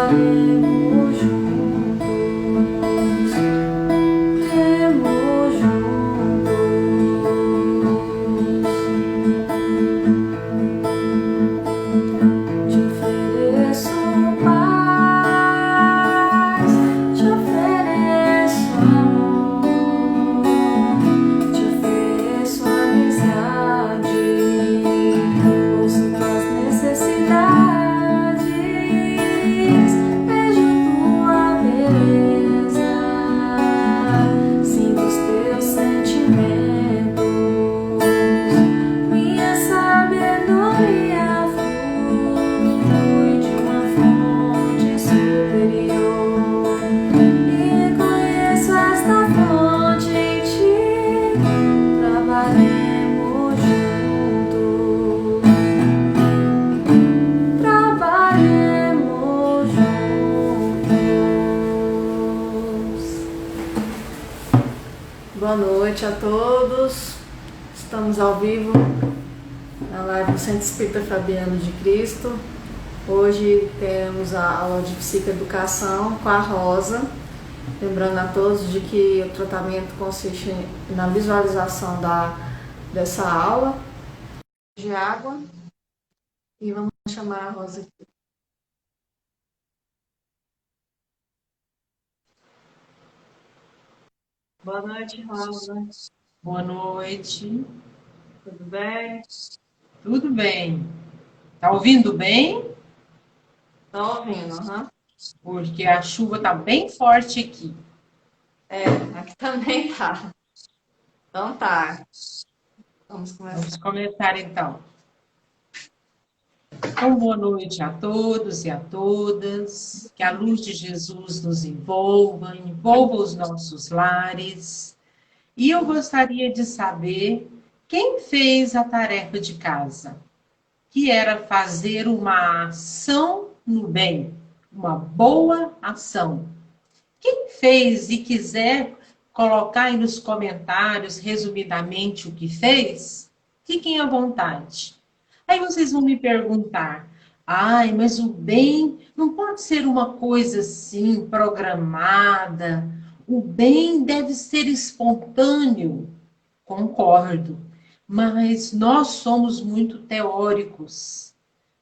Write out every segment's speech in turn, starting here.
Remos juntos, remos juntos. Te ofereço paz, te ofereço amor, te ofereço amizade, ouço tuas necessidades, vejo tua beleza, sinto os teus sentimentos, minha sabedoria flui de uma fonte superior, e reconheço esta fonte em ti. Trabalhemos juntos, trabalhemos juntos. Boa noite a todos. Estamos ao vivo na live do Centro Espírita Fabiano de Cristo. Hoje temos a aula de psicoeducação com a Rosa. Lembrando a todos de que o tratamento consiste na visualização dessa aula de água. E vamos chamar a Rosa aqui. Boa noite, Rosa. Boa noite. Tudo bem? Tudo bem? Tá ouvindo bem? Tá ouvindo, aham? Porque a chuva tá bem forte aqui. Aqui também tá. Então tá. Vamos começar. Vamos começar então. Então, boa noite a todos e a todas. Que a luz de Jesus nos envolva os nossos lares. E eu gostaria de saber quem fez a tarefa de casa, que era fazer uma ação no bem, uma boa ação. Quem fez e quiser colocar aí nos comentários, resumidamente, o que fez, fiquem à vontade. Aí vocês vão me perguntar, ai, mas o bem não pode ser uma coisa assim, programada. O bem deve ser espontâneo. Concordo, mas nós somos muito teóricos.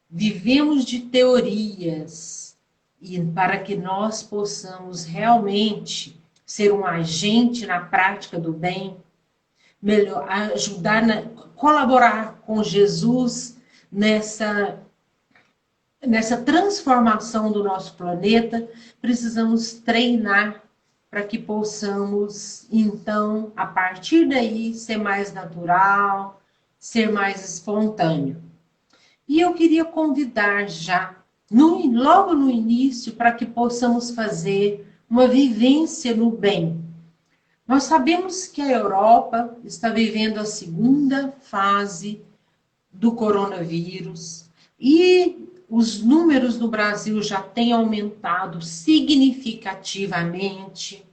Vivemos de teorias. E para que nós possamos realmente ser um agente na prática do bem, melhor, colaborar com Jesus nessa transformação do nosso planeta, precisamos treinar para que possamos, então, a partir daí, ser mais natural, ser mais espontâneo. E eu queria convidar já, logo no início, para que possamos fazer uma vivência no bem. Nós sabemos que a Europa está vivendo a segunda fase do coronavírus e os números no Brasil já têm aumentado significativamente.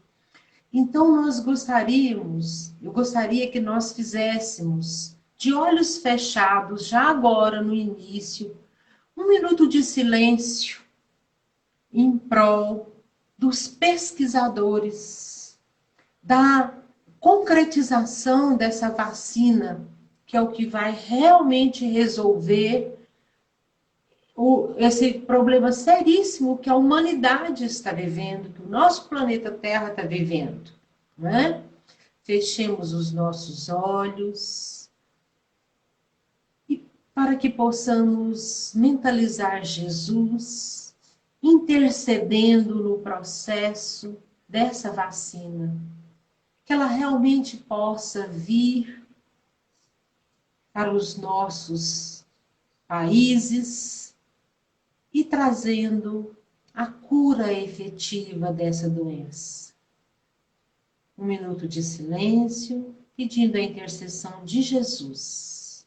Então, eu gostaria que nós fizéssemos, de olhos fechados, já agora no início, um minuto de silêncio em prol dos pesquisadores, da concretização dessa vacina, que é o que vai realmente resolver esse problema seríssimo que a humanidade está vivendo, que o nosso planeta Terra está vivendo. Não é? Fechemos os nossos olhos e para que possamos mentalizar Jesus intercedendo no processo dessa vacina, que ela realmente possa vir para os nossos países e trazendo a cura efetiva dessa doença. Um minuto de silêncio, pedindo a intercessão de Jesus.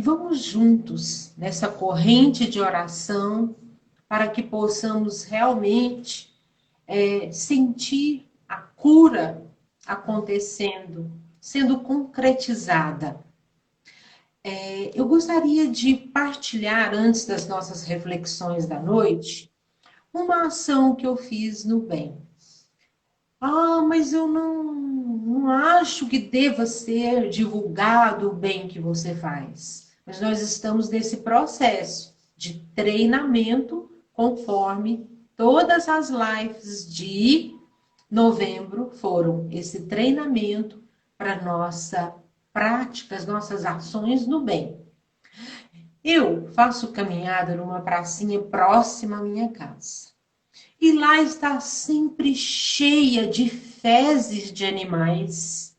E vamos juntos nessa corrente de oração para que possamos realmente sentir a cura acontecendo, sendo concretizada. Eu gostaria de partilhar, antes das nossas reflexões da noite, uma ação que eu fiz no bem. Mas eu não acho que deva ser divulgado o bem que você faz. Mas nós estamos nesse processo de treinamento, conforme todas as lives de novembro foram esse treinamento para nossa prática, as nossas ações no bem. Eu faço caminhada numa pracinha próxima à minha casa. E lá está sempre cheia de fezes de animais.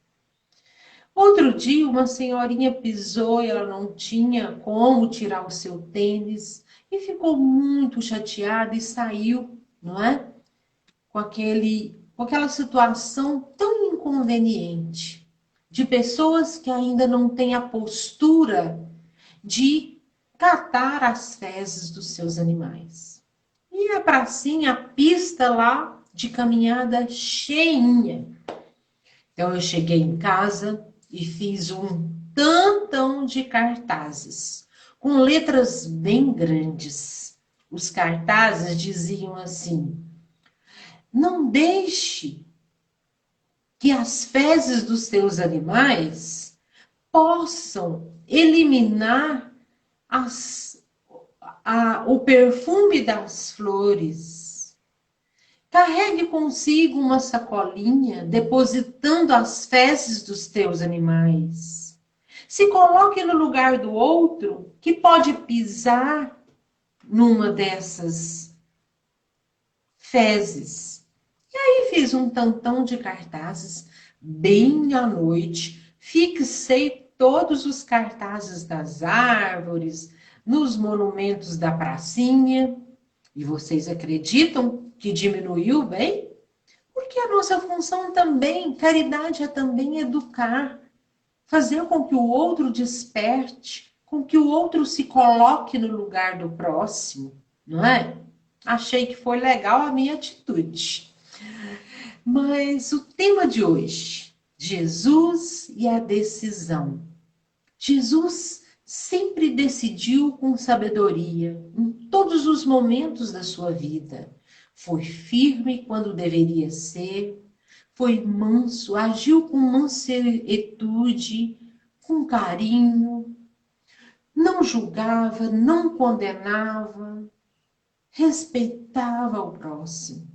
Outro dia, uma senhorinha pisou e ela não tinha como tirar o seu tênis e ficou muito chateada e saiu, não é? Com aquela situação tão inconveniente de pessoas que ainda não têm a postura de catar as fezes dos seus animais. E a pracinha, a pista lá de caminhada cheinha. Então eu cheguei em casa e fiz um tantão de cartazes, com letras bem grandes. Os cartazes diziam assim: não deixe que as fezes dos seus animais possam eliminar o perfume das flores. Carregue consigo uma sacolinha, depositando as fezes dos teus animais. Se coloque no lugar do outro, que pode pisar numa dessas fezes. E aí fiz um tantão de cartazes, bem à noite, fixei todos os cartazes das árvores, nos monumentos da pracinha. E vocês acreditam que diminuiu bem? Porque a nossa função também, caridade é também educar, fazer com que o outro desperte, com que o outro se coloque no lugar do próximo, não é? Achei que foi legal a minha atitude. Mas o tema de hoje, Jesus e a decisão. Jesus sempre decidiu com sabedoria em todos os momentos da sua vida. Foi firme quando deveria ser, foi manso, agiu com mansuetude, com carinho, não julgava, não condenava, respeitava o próximo.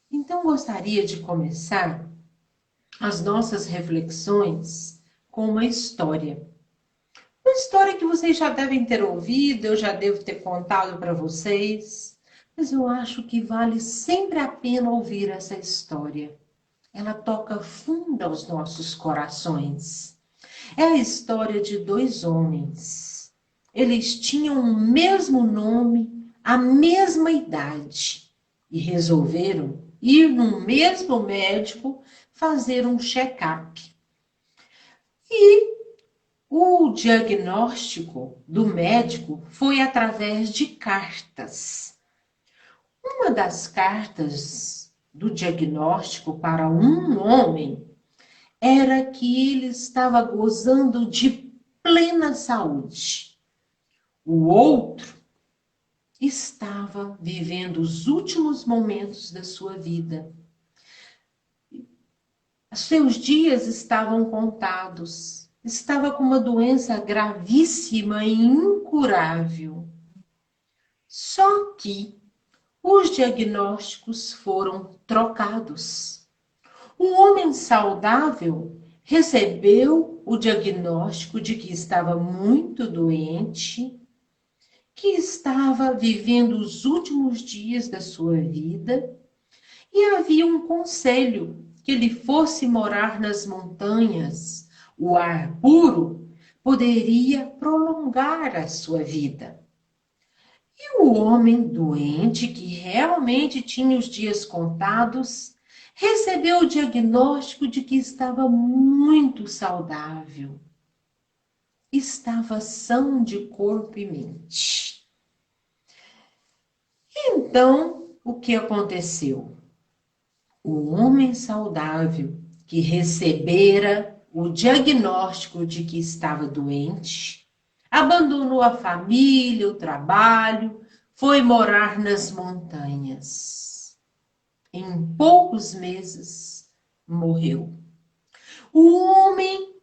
Então, gostaria de começar as nossas reflexões com uma história. Uma história que vocês já devem ter ouvido, eu já devo ter contado para vocês, mas eu acho que vale sempre a pena ouvir essa história. Ela toca fundo aos nossos corações. É a história de dois homens. Eles tinham o mesmo nome, a mesma idade e resolveram ir no mesmo médico fazer um check-up. E o diagnóstico do médico foi através de cartas. Uma das cartas do diagnóstico para um homem era que ele estava gozando de plena saúde. O outro estava vivendo os últimos momentos da sua vida. Seus dias estavam contados. Estava com uma doença gravíssima e incurável. Só que os diagnósticos foram trocados. O homem saudável recebeu o diagnóstico de que estava muito doente, que estava vivendo os últimos dias da sua vida, e havia um conselho que ele fosse morar nas montanhas. O ar puro poderia prolongar a sua vida. E o homem doente, que realmente tinha os dias contados, recebeu o diagnóstico de que estava muito saudável. E estava são de corpo e mente. Então, o que aconteceu? O homem saudável que recebera o diagnóstico de que estava doente, abandonou a família, o trabalho, foi morar nas montanhas. Em poucos meses, morreu. O homem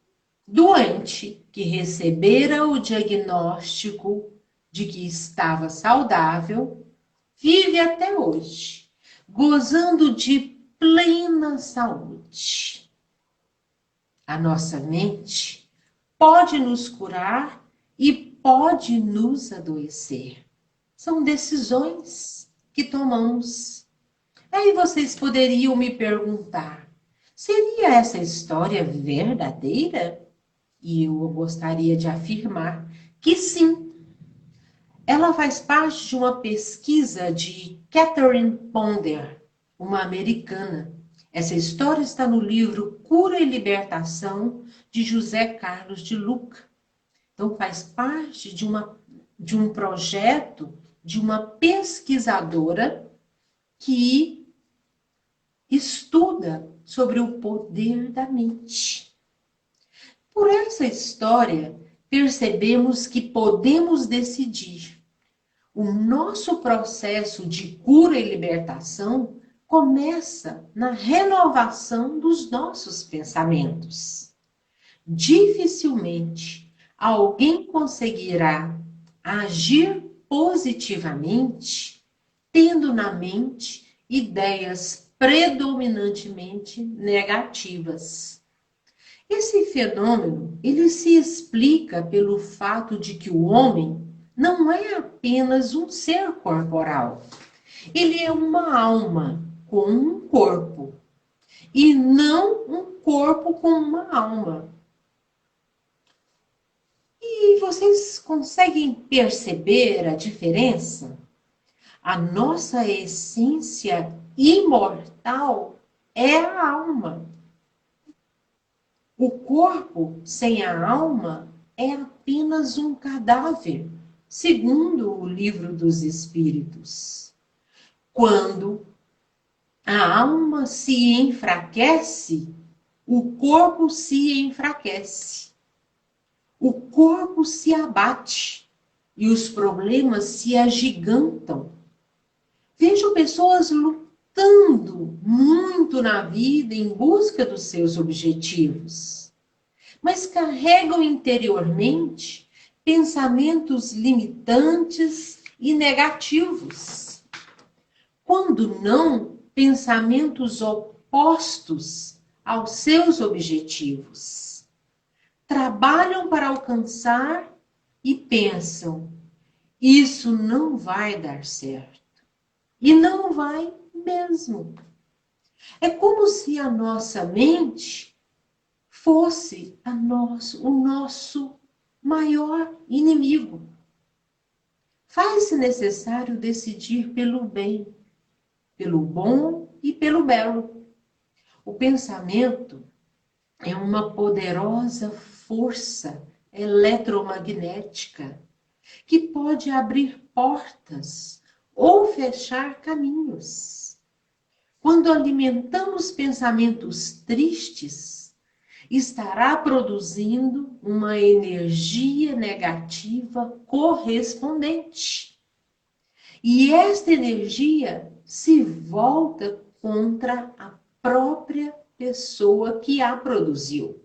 doente que recebera o diagnóstico de que estava saudável, vive até hoje, gozando de plena saúde. A nossa mente pode nos curar e pode nos adoecer. São decisões que tomamos. Aí vocês poderiam me perguntar, seria essa história verdadeira? E eu gostaria de afirmar que sim. Ela faz parte de uma pesquisa de Catherine Ponder, uma americana. Essa história está no livro Cura e Libertação, de José Carlos de Luca. Então, faz parte de um projeto de uma pesquisadora que estuda sobre o poder da mente. Por essa história, percebemos que podemos decidir. O nosso processo de cura e libertação começa na renovação dos nossos pensamentos. Dificilmente alguém conseguirá agir positivamente tendo na mente ideias predominantemente negativas. Esse fenômeno, ele se explica pelo fato de que o homem não é apenas um ser corporal. Ele é uma alma com um corpo e não um corpo com uma alma. E vocês conseguem perceber a diferença? A nossa essência imortal é a alma. O corpo sem a alma é apenas um cadáver, segundo o Livro dos Espíritos. Quando a alma se enfraquece, o corpo se enfraquece. O corpo se abate e os problemas se agigantam. Vejo pessoas lutando muito na vida em busca dos seus objetivos, mas carregam interiormente pensamentos limitantes e negativos. Quando não, pensamentos opostos aos seus objetivos. Trabalham para alcançar e pensam, isso não vai dar certo. E não vai mesmo. É como se a nossa mente fosse o nosso maior inimigo. Faz-se necessário decidir pelo bem, pelo bom e pelo belo. O pensamento é uma poderosa força eletromagnética que pode abrir portas ou fechar caminhos. Quando alimentamos pensamentos tristes, estará produzindo uma energia negativa correspondente. E esta energia se volta contra a própria pessoa que a produziu,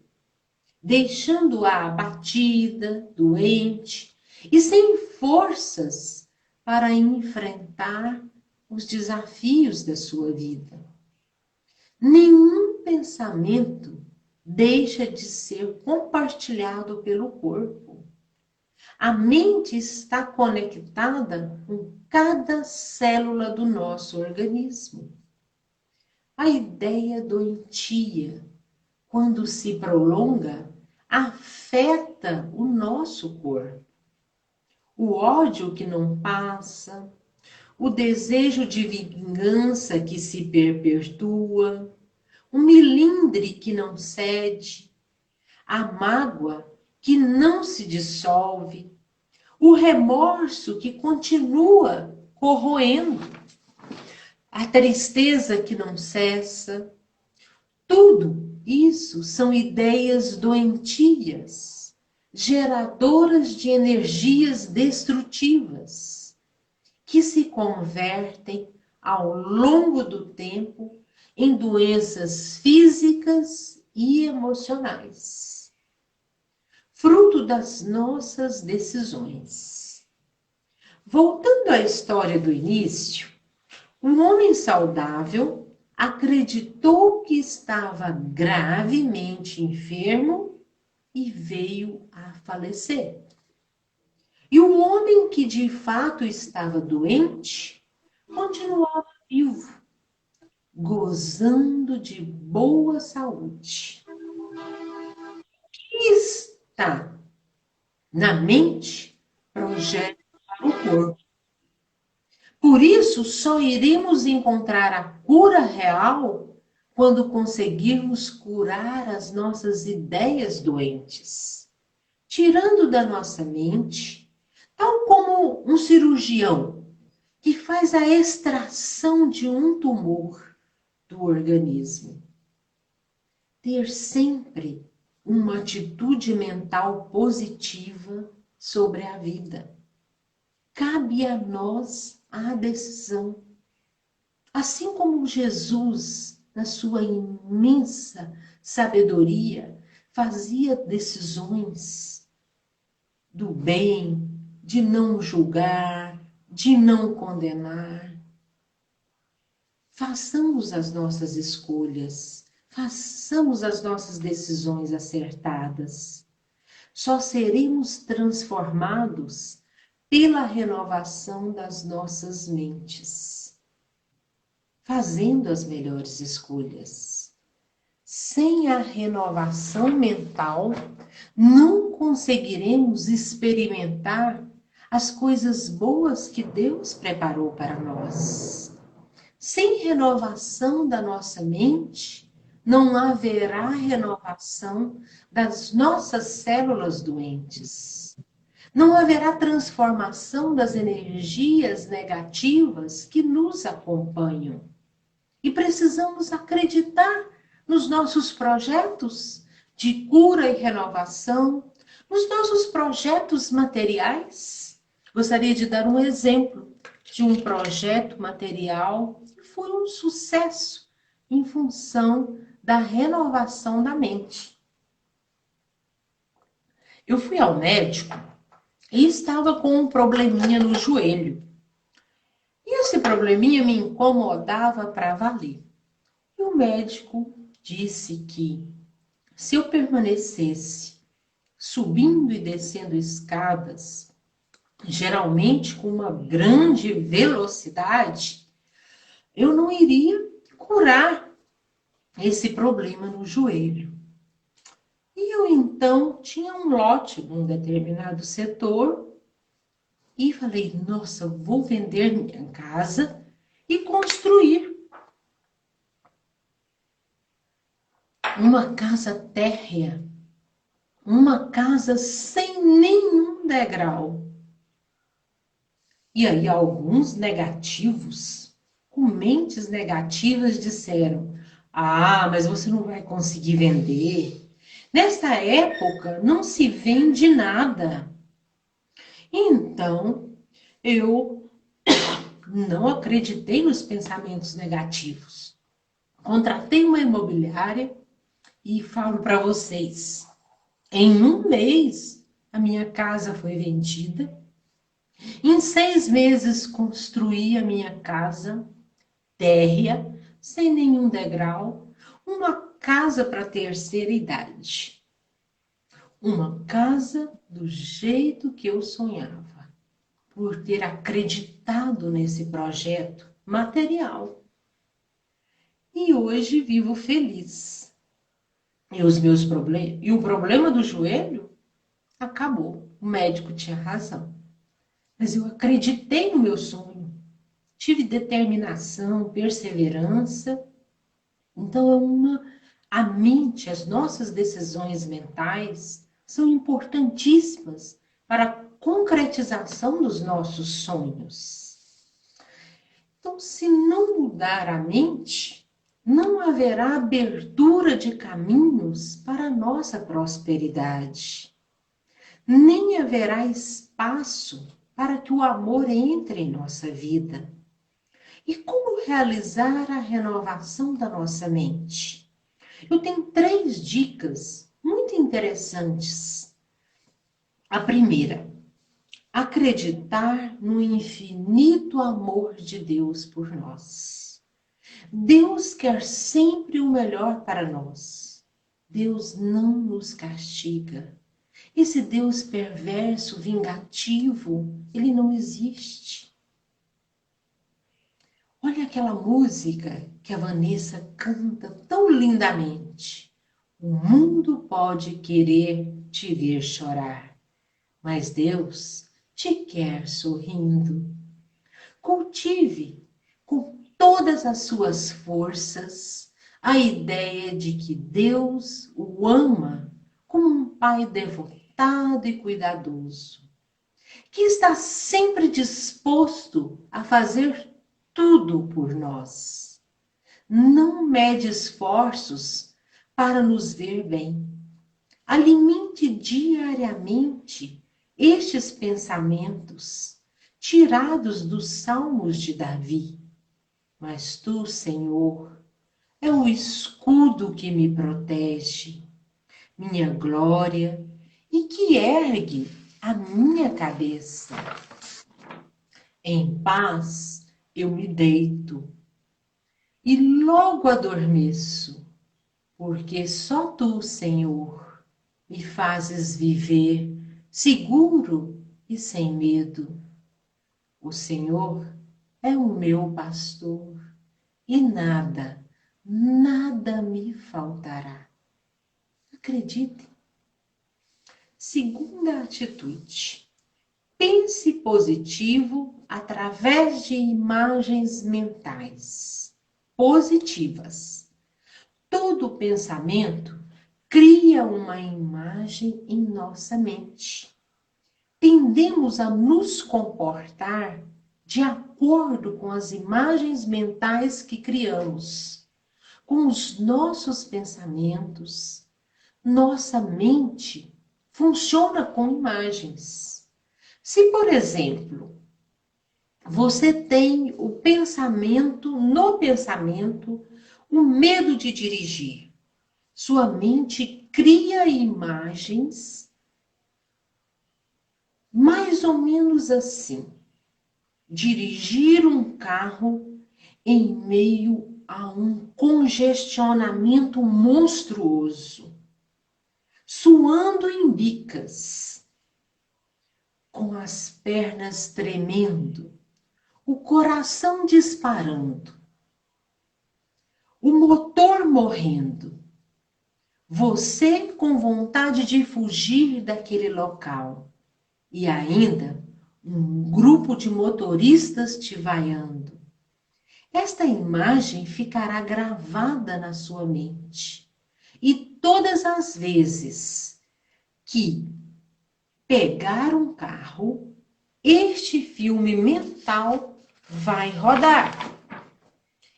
deixando-a abatida, doente e sem forças para enfrentar os desafios da sua vida. Nenhum pensamento deixa de ser compartilhado pelo corpo. A mente está conectada com cada célula do nosso organismo. A ideia doentia, quando se prolonga, afeta o nosso corpo. O ódio que não passa, o desejo de vingança que se perpetua, o melindre que não cede, a mágoa que não se dissolve, o remorso que continua corroendo, a tristeza que não cessa. Tudo isso são ideias doentias, geradoras de energias destrutivas, que se convertem ao longo do tempo em doenças físicas e emocionais, fruto das nossas decisões. Voltando à história do início, um homem saudável acreditou que estava gravemente enfermo e veio a falecer. E o homem que de fato estava doente continuava vivo, gozando de boa saúde. O que está na mente projeta para o corpo. Por isso, só iremos encontrar a cura real quando conseguirmos curar as nossas ideias doentes, tirando da nossa mente, tal como um cirurgião que faz a extração de um tumor do organismo. Ter sempre uma atitude mental positiva sobre a vida. Cabe a nós a decisão. Assim como Jesus, na sua imensa sabedoria, fazia decisões do bem, de não julgar, de não condenar. Façamos as nossas escolhas, façamos as nossas decisões acertadas. Só seremos transformados pela renovação das nossas mentes, fazendo as melhores escolhas. Sem a renovação mental, não conseguiremos experimentar as coisas boas que Deus preparou para nós. Sem renovação da nossa mente, não haverá renovação das nossas células doentes. Não haverá transformação das energias negativas que nos acompanham. E precisamos acreditar nos nossos projetos de cura e renovação, nos nossos projetos materiais. Gostaria de dar um exemplo de um projeto material que foi um sucesso em função da renovação da mente. Eu fui ao médico e estava com um probleminha no joelho. E esse probleminha me incomodava para valer. E o médico disse que se eu permanecesse subindo e descendo escadas, geralmente com uma grande velocidade, eu não iria curar esse problema no joelho. E eu então tinha um lote num determinado setor e falei, nossa, vou vender minha casa e construir uma casa térrea, uma casa sem nenhum degrau. E aí alguns negativos, com mentes negativas, disseram, ah, mas você não vai conseguir vender. Nesta época, não se vende nada. Então, eu não acreditei nos pensamentos negativos. Contratei uma imobiliária e falo para vocês, em um mês, a minha casa foi vendida. Em 6 meses, construí a minha casa térrea, sem nenhum degrau, uma casa para terceira idade. Uma casa do jeito que eu sonhava, por ter acreditado nesse projeto material. E hoje vivo feliz. E os meus problemas, e o problema do joelho acabou. O médico tinha razão. Mas eu acreditei no meu sonho. Tive determinação, perseverança. Então a mente, as nossas decisões mentais são importantíssimas para a concretização dos nossos sonhos. Então, se não mudar a mente, não haverá abertura de caminhos para a nossa prosperidade. Nem haverá espaço para que o amor entre em nossa vida. E como realizar a renovação da nossa mente? Eu tenho 3 dicas muito interessantes. A primeira, acreditar no infinito amor de Deus por nós. Deus quer sempre o melhor para nós. Deus não nos castiga. Esse Deus perverso, vingativo, ele não existe. Olha aquela música que a Vanessa canta tão lindamente. O mundo pode querer te ver chorar, mas Deus te quer sorrindo. Cultive com todas as suas forças a ideia de que Deus o ama como um pai devotado e cuidadoso, que está sempre disposto a fazer tudo por nós. Não mede esforços para nos ver bem. Alimente diariamente estes pensamentos tirados dos Salmos de Davi. Mas tu, Senhor, é o escudo que me protege, minha glória e que ergue a minha cabeça. Em paz eu me deito e logo adormeço, porque só tu, Senhor, me fazes viver seguro e sem medo. O Senhor é o meu pastor e nada, nada me faltará. Acredite. Segunda atitude. Pense positivo através de imagens mentais positivas. Todo pensamento cria uma imagem em nossa mente. Tendemos a nos comportar de acordo com as imagens mentais que criamos, com os nossos pensamentos. Nossa mente funciona com imagens. Se, por exemplo, você tem no pensamento, o medo de dirigir, sua mente cria imagens mais ou menos assim. Dirigir um carro em meio a um congestionamento monstruoso, suando em bicas, com as pernas tremendo, o coração disparando, o motor morrendo, você com vontade de fugir daquele local e ainda um grupo de motoristas te vaiando. Esta imagem ficará gravada na sua mente e todas as vezes que pegar um carro, este filme mental vai rodar.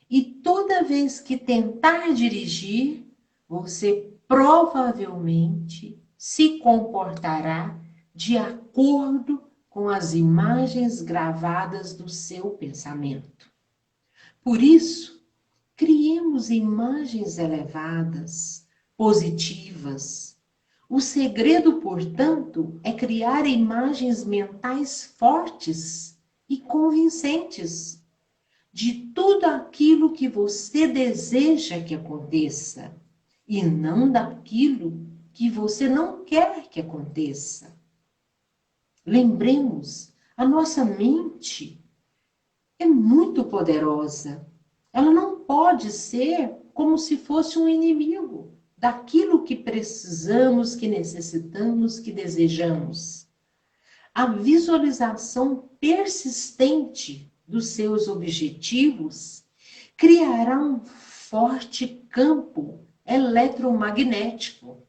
E toda vez que tentar dirigir, você provavelmente se comportará de acordo com as imagens gravadas do seu pensamento. Por isso, criemos imagens elevadas, positivas. O segredo, portanto, é criar imagens mentais fortes e convincentes de tudo aquilo que você deseja que aconteça e não daquilo que você não quer que aconteça. Lembremos, a nossa mente é muito poderosa. Ela não pode ser como se fosse um inimigo daquilo que precisamos, que necessitamos, que desejamos. A visualização persistente dos seus objetivos criará um forte campo eletromagnético,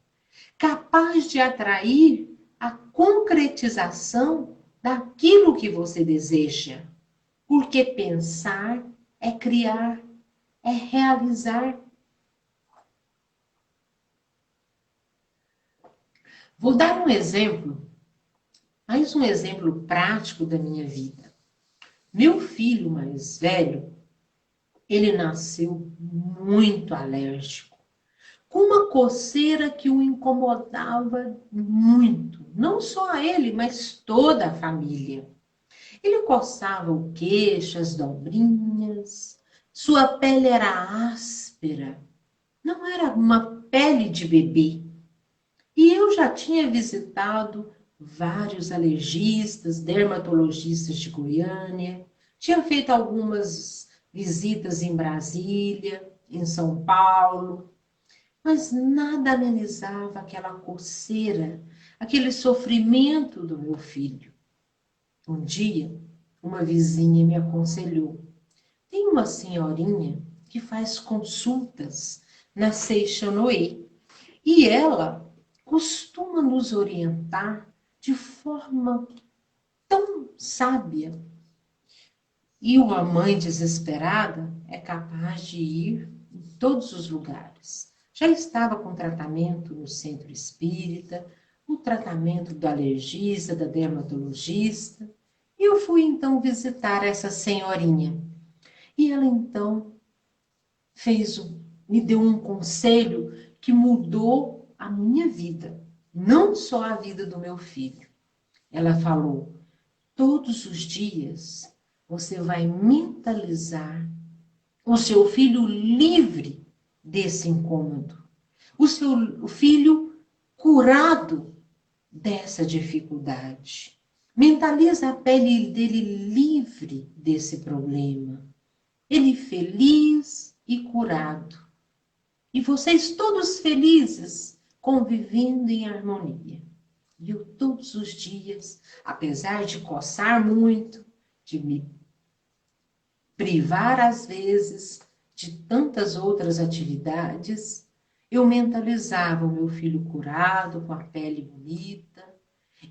capaz de atrair a concretização daquilo que você deseja. Porque pensar é criar, é realizar. Vou dar um exemplo, mais um exemplo prático da minha vida. Meu filho mais velho, ele nasceu muito alérgico, com uma coceira que o incomodava muito, não só a ele, mas toda a família. Ele coçava o queixo, as dobrinhas, sua pele era áspera, não era uma pele de bebê. E eu já tinha visitado vários alergistas, dermatologistas de Goiânia, tinha feito algumas visitas em Brasília, em São Paulo, mas nada amenizava aquela coceira, aquele sofrimento do meu filho. Um dia, uma vizinha me aconselhou: tem uma senhorinha que faz consultas na Seixanoê e ela costuma nos orientar de forma tão sábia. E uma mãe desesperada é capaz de ir em todos os lugares. Já estava com tratamento no centro espírita, o tratamento do alergista, da dermatologista. E eu fui então visitar essa senhorinha. E ela então me deu um conselho que mudou a minha vida, não só a vida do meu filho. Ela falou: todos os dias você vai mentalizar o seu filho livre desse incômodo, o filho curado dessa dificuldade. Mentaliza a pele dele livre desse problema, ele feliz e curado. E vocês todos felizes, convivendo em harmonia. E eu todos os dias, apesar de coçar muito, de me privar às vezes de tantas outras atividades, eu mentalizava o meu filho curado, com a pele bonita.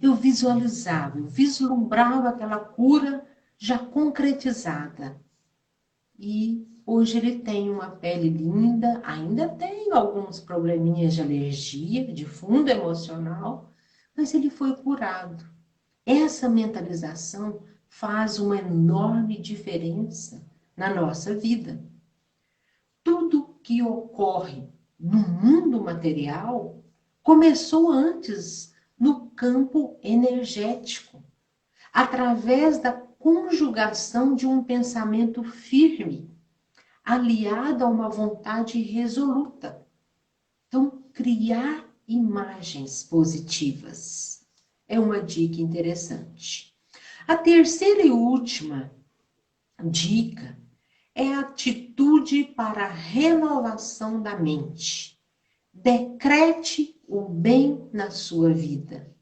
Eu visualizava, eu vislumbrava aquela cura já concretizada. E hoje ele tem uma pele linda, ainda tem alguns probleminhas de alergia, de fundo emocional, mas ele foi curado. Essa mentalização faz uma enorme diferença na nossa vida. Tudo que ocorre no mundo material começou antes no campo energético, através da conjugação de um pensamento firme, aliado a uma vontade resoluta. Então, criar imagens positivas é uma dica interessante. A terceira e última dica é a atitude para a renovação da mente. Decrete o bem na sua vida.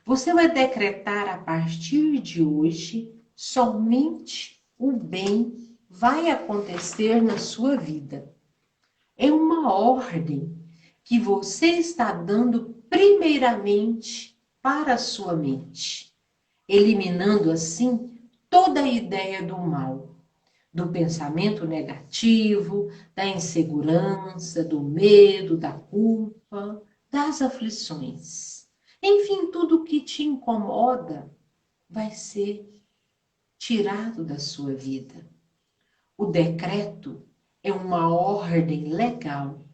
Você vai decretar a partir de hoje somente o bem vai acontecer na sua vida. É uma ordem que você está dando primeiramente para a sua mente, eliminando assim toda a ideia do mal, do pensamento negativo, da insegurança, do medo, da culpa, das aflições. Enfim, tudo que te incomoda vai ser tirado da sua vida. O decreto é uma ordem legal,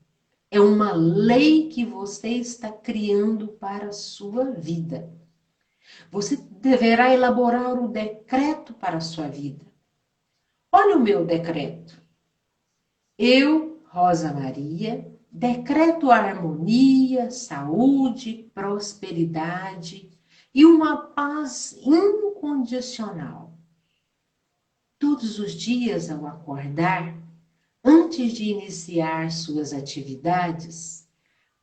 é uma lei que você está criando para a sua vida. Você deverá elaborar o decreto para a sua vida. Olha o meu decreto. Eu, Rosa Maria, decreto harmonia, saúde, prosperidade e uma paz incondicional. Todos os dias ao acordar, antes de iniciar suas atividades,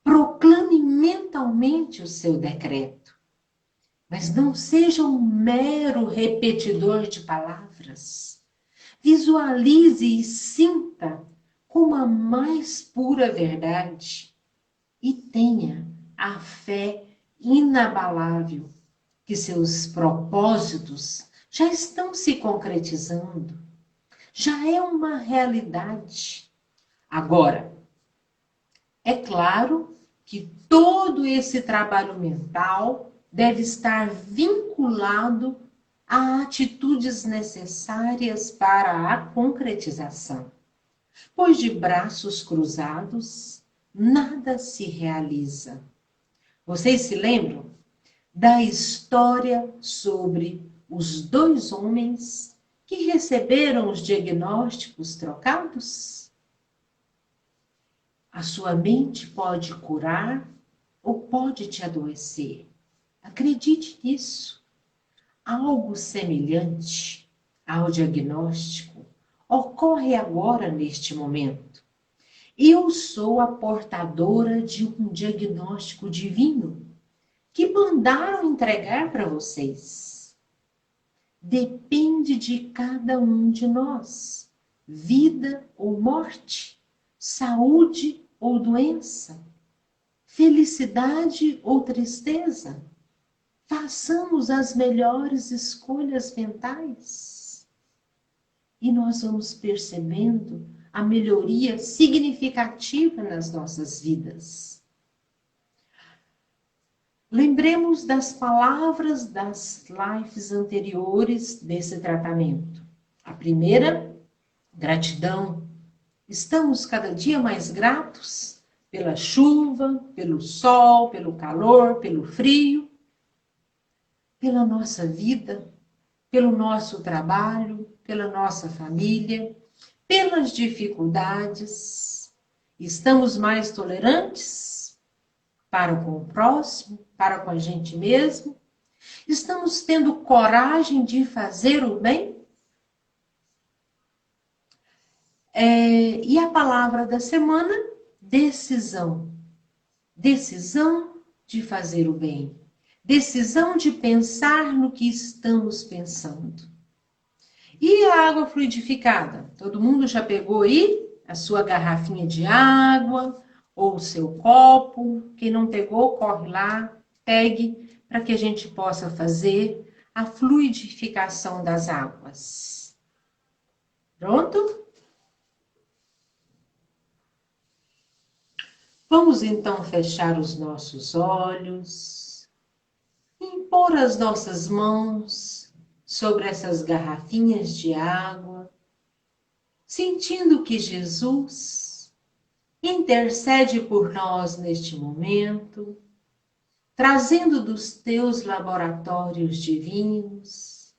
proclame mentalmente o seu decreto. Mas não seja um mero repetidor de palavras. Visualize e sinta como a mais pura verdade e tenha a fé inabalável que seus propósitos já estão se concretizando, já é uma realidade. Agora, é claro que todo esse trabalho mental deve estar vinculado a atitudes necessárias para a concretização, pois de braços cruzados nada se realiza. Vocês se lembram da história sobre os dois homens que receberam os diagnósticos trocados? A sua mente pode curar ou pode te adoecer. Acredite nisso. Algo semelhante ao diagnóstico ocorre agora neste momento. Eu sou a portadora de um diagnóstico divino que mandaram entregar para vocês. Depende de cada um de nós, vida ou morte, saúde ou doença, felicidade ou tristeza. Façamos as melhores escolhas mentais e nós vamos percebendo a melhoria significativa nas nossas vidas. Lembremos das palavras das lives anteriores desse tratamento. A primeira, gratidão. Estamos cada dia mais gratos pela chuva, pelo sol, pelo calor, pelo frio, pela nossa vida, pelo nosso trabalho, pela nossa família, pelas dificuldades. Estamos mais tolerantes para com o próximo, para com a gente mesmo. Estamos tendo coragem de fazer o bem? E a palavra da semana, decisão. Decisão de fazer o bem. Decisão de pensar no que estamos pensando. E a água fluidificada? Todo mundo já pegou aí a sua garrafinha de água ou o seu copo? Quem não pegou, corre lá, pegue, para que a gente possa fazer a fluidificação das águas. Pronto? Vamos então fechar os nossos olhos, impor as nossas mãos sobre essas garrafinhas de água, sentindo que Jesus intercede por nós neste momento, trazendo dos teus laboratórios divinos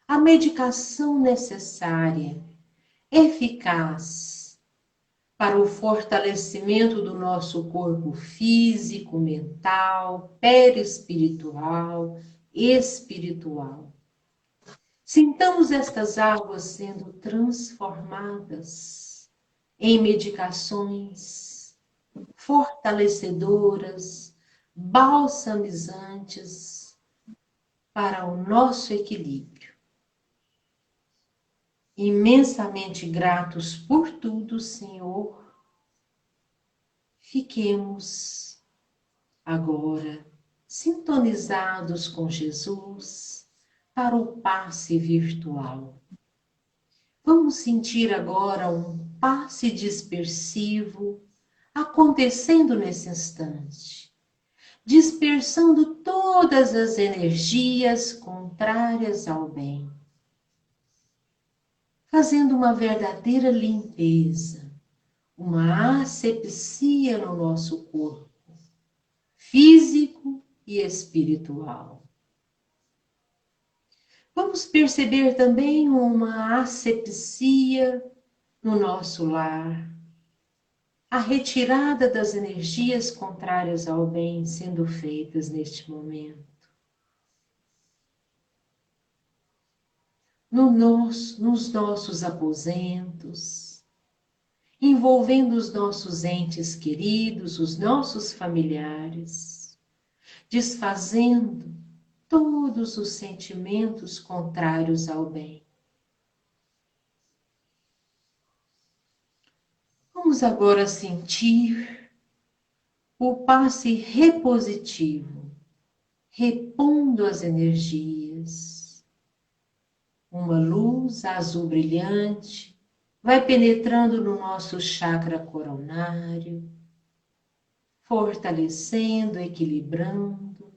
a medicação necessária, eficaz, para o fortalecimento do nosso corpo físico, mental, perispiritual, espiritual. Sintamos estas águas sendo transformadas em medicações fortalecedoras, balsamizantes para o nosso equilíbrio. Imensamente gratos por tudo, Senhor. Fiquemos agora sintonizados com Jesus para o passe virtual. Vamos sentir agora um passe dispersivo acontecendo nesse instante, dispersando todas as energias contrárias ao bem, fazendo uma verdadeira limpeza, uma asepsia no nosso corpo, físico e espiritual. Vamos perceber também uma asepsia no nosso lar, a retirada das energias contrárias ao bem sendo feitas neste momento. Nos nossos aposentos, envolvendo os nossos entes queridos, os nossos familiares, desfazendo todos os sentimentos contrários ao bem. Vamos agora sentir o passe repositivo, repondo as energias. Uma luz azul brilhante vai penetrando no nosso chakra coronário, fortalecendo, equilibrando,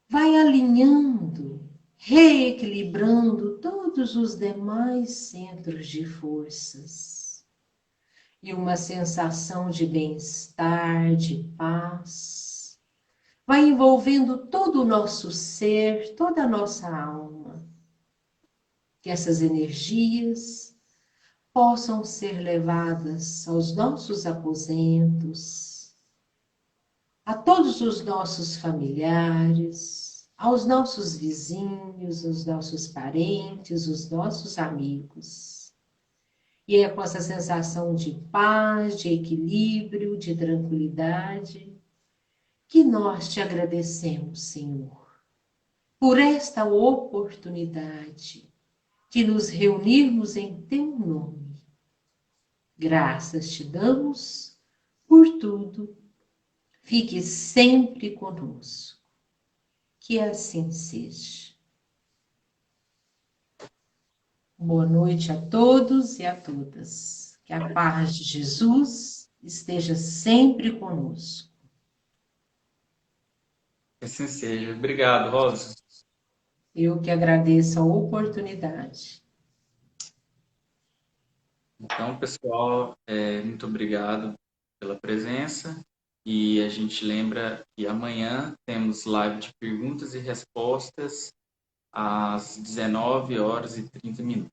vai alinhando, reequilibrando todos os demais centros de forças. E uma sensação de bem-estar, de paz, vai envolvendo todo o nosso ser, toda a nossa alma. Que essas energias possam ser levadas aos nossos aposentos, a todos os nossos familiares, aos nossos vizinhos, aos nossos parentes, os nossos amigos. E é com essa sensação de paz, de equilíbrio, de tranquilidade, que nós te agradecemos, Senhor, por esta oportunidade de nos reunirmos em teu nome. Graças te damos por tudo. Fique sempre conosco. Que assim seja. Boa noite a todos e a todas. Que a paz de Jesus esteja sempre conosco. Que assim seja. Obrigado, Rosa. Eu que agradeço a oportunidade. Então, pessoal, muito obrigado pela presença. E a gente lembra que amanhã temos live de perguntas e respostas às 19h30.